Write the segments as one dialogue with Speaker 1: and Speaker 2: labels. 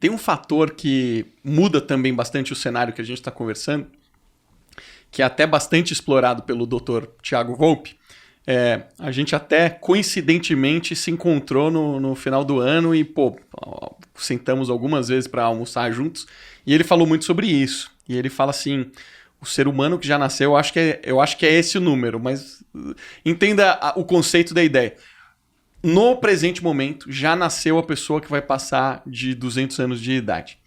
Speaker 1: tem um fator que muda também bastante o cenário que a gente está conversando, que é até bastante explorado pelo Dr. Thiago Volpi. A gente até coincidentemente se encontrou no final do ano e, sentamos algumas vezes para almoçar juntos, e ele falou muito sobre isso. E ele fala assim, o ser humano que já nasceu, eu acho que é esse o número, mas entenda o conceito da ideia. No presente momento, já nasceu a pessoa que vai passar de 200 anos de idade.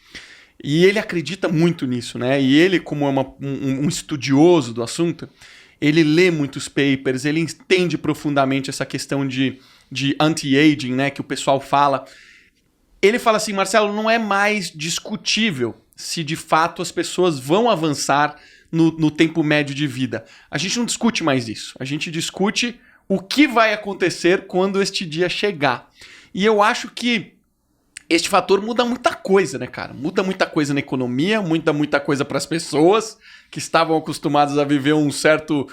Speaker 1: E ele acredita muito nisso, né? E ele, como é um estudioso do assunto, ele lê muitos papers, ele entende profundamente essa questão de anti-aging, né, que o pessoal fala. Ele fala assim, Marcelo, não é mais discutível se de fato as pessoas vão avançar no tempo médio de vida. A gente não discute mais isso. A gente discute o que vai acontecer quando este dia chegar. E eu acho que este fator muda muita coisa, né, cara? Muda muita coisa na economia, muda muita coisa para as pessoas que estavam acostumadas a viver um certo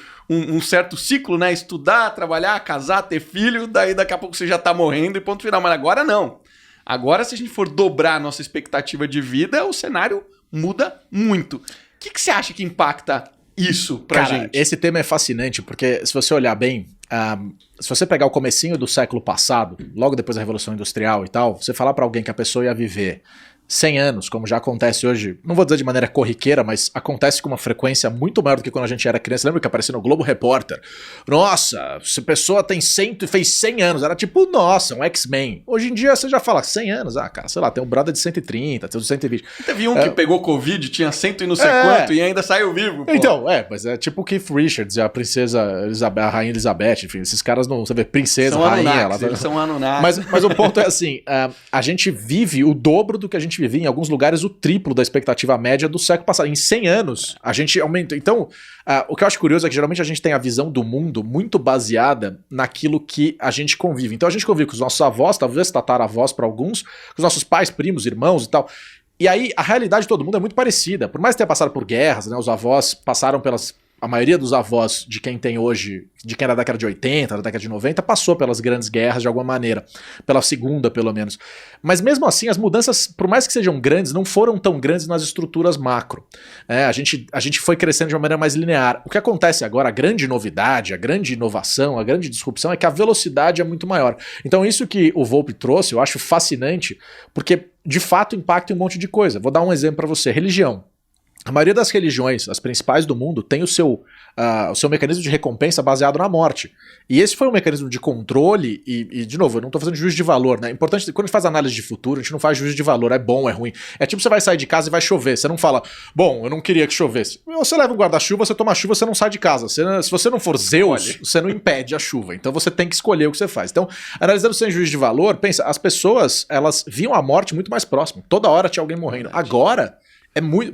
Speaker 1: ciclo, né? Estudar, trabalhar, casar, ter filho, daí daqui a pouco você já tá morrendo e ponto final. Mas agora não. Agora, se a gente for dobrar a nossa expectativa de vida, o cenário muda muito. O que você acha que impacta isso pra gente?
Speaker 2: Esse tema é fascinante, porque se você olhar bem, se você pegar o comecinho do século passado, logo depois da Revolução Industrial e tal, você falar pra alguém que a pessoa ia viver 100 anos, como já acontece hoje, não vou dizer de maneira corriqueira, mas acontece com uma frequência muito maior do que quando a gente era criança. Lembra que aparecia no Globo Repórter? Nossa, se a pessoa fez 100 anos, era tipo, nossa, um X-Men. Hoje em dia você já fala 100 anos, cara, sei lá, tem um brother de 130, tem um de 120.
Speaker 1: Teve um que pegou Covid, tinha cento e não sei quanto, e ainda saiu vivo. Pô.
Speaker 2: Então, mas é tipo o Keith Richards e a princesa Elizabeth, a rainha Elizabeth, enfim, esses caras não, você vê, princesa,
Speaker 1: são
Speaker 2: rainha.
Speaker 1: Eles são Anunnaki.
Speaker 2: Mas o ponto é assim, a gente vive o dobro do que a gente vivia, em alguns lugares o triplo da expectativa média do século passado. Em 100 anos, a gente aumenta. Então, o que eu acho curioso é que geralmente a gente tem a visão do mundo muito baseada naquilo que a gente convive. Então a gente convive com os nossos avós, talvez tataravós para alguns, com os nossos pais, primos, irmãos e tal. E aí a realidade de todo mundo é muito parecida. Por mais que tenha passado por guerras, né, os avós passaram pelas... A maioria dos avós de quem tem hoje, de quem era da década de 80, da década de 90, passou pelas grandes guerras de alguma maneira. Pela segunda, pelo menos. Mas mesmo assim, as mudanças, por mais que sejam grandes, não foram tão grandes nas estruturas macro. A gente foi crescendo de uma maneira mais linear. O que acontece agora, a grande novidade, a grande inovação, a grande disrupção é que a velocidade é muito maior. Então isso que o Volpi trouxe, eu acho fascinante, porque de fato impacta em um monte de coisa. Vou dar um exemplo para você. Religião. A maioria das religiões, as principais do mundo, tem o seu mecanismo de recompensa baseado na morte. E esse foi um mecanismo de controle e de novo, eu não estou fazendo juízo de valor, né? Importante, quando a gente faz análise de futuro, a gente não faz juízo de valor, é bom, é ruim. É tipo você vai sair de casa e vai chover, você não fala, bom, eu não queria que chovesse. Você leva um guarda-chuva, você toma chuva, você não sai de casa. Se você não for Zeus, você não impede a chuva. Então você tem que escolher o que você faz. Então, analisando sem juízo de valor, pensa, as pessoas, elas viam a morte muito mais próximo. Toda hora tinha alguém morrendo. Agora...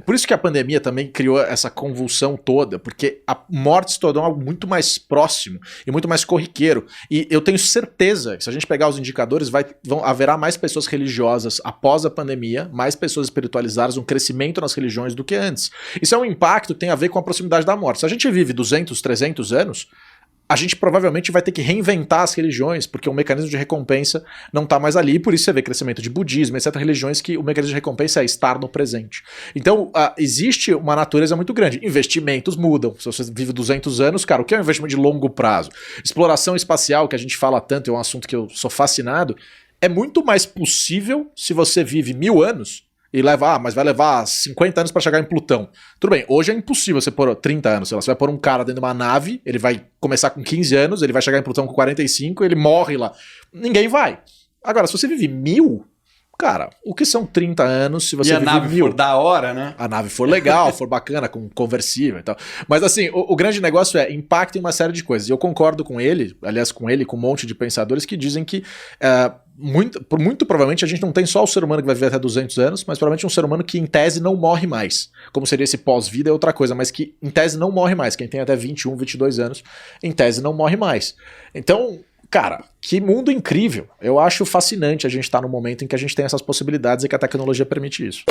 Speaker 2: por isso que a pandemia também criou essa convulsão toda, porque a morte se tornou algo muito mais próximo e muito mais corriqueiro. E eu tenho certeza que se a gente pegar os indicadores, haverá mais pessoas religiosas após a pandemia, mais pessoas espiritualizadas, um crescimento nas religiões do que antes. Isso é um impacto que tem a ver com a proximidade da morte. Se a gente vive 200, 300 anos... a gente provavelmente vai ter que reinventar as religiões, porque o mecanismo de recompensa não está mais ali, e por isso você vê crescimento de budismo, etc., religiões que o mecanismo de recompensa é estar no presente. Então, existe uma natureza muito grande. Investimentos mudam. Se você vive 200 anos, cara, o que é um investimento de longo prazo? Exploração espacial, que a gente fala tanto, é um assunto que eu sou fascinado, é muito mais possível se você vive 1000 anos, e mas vai levar 50 anos para chegar em Plutão. Tudo bem, hoje é impossível você pôr 30 anos, sei lá, você vai pôr um cara dentro de uma nave, ele vai começar com 15 anos, ele vai chegar em Plutão com 45, ele morre lá. Ninguém vai. Agora, se você vive 1000, cara, o que são 30 anos se você vive 1000? E a nave
Speaker 1: for da hora, né?
Speaker 2: A nave for legal, for bacana, com conversível e tal. Mas assim, o grande negócio é impacta em uma série de coisas. E eu concordo com ele, aliás, com um monte de pensadores que dizem que muito provavelmente a gente não tem só o ser humano que vai viver até 200 anos, mas provavelmente um ser humano que em tese não morre mais. Como seria esse pós-vida é outra coisa, mas que em tese não morre mais. Quem tem até 21, 22 anos, em tese não morre mais. Então, cara, que mundo incrível. Eu acho fascinante a gente estar no momento em que a gente tem essas possibilidades e que a tecnologia permite isso.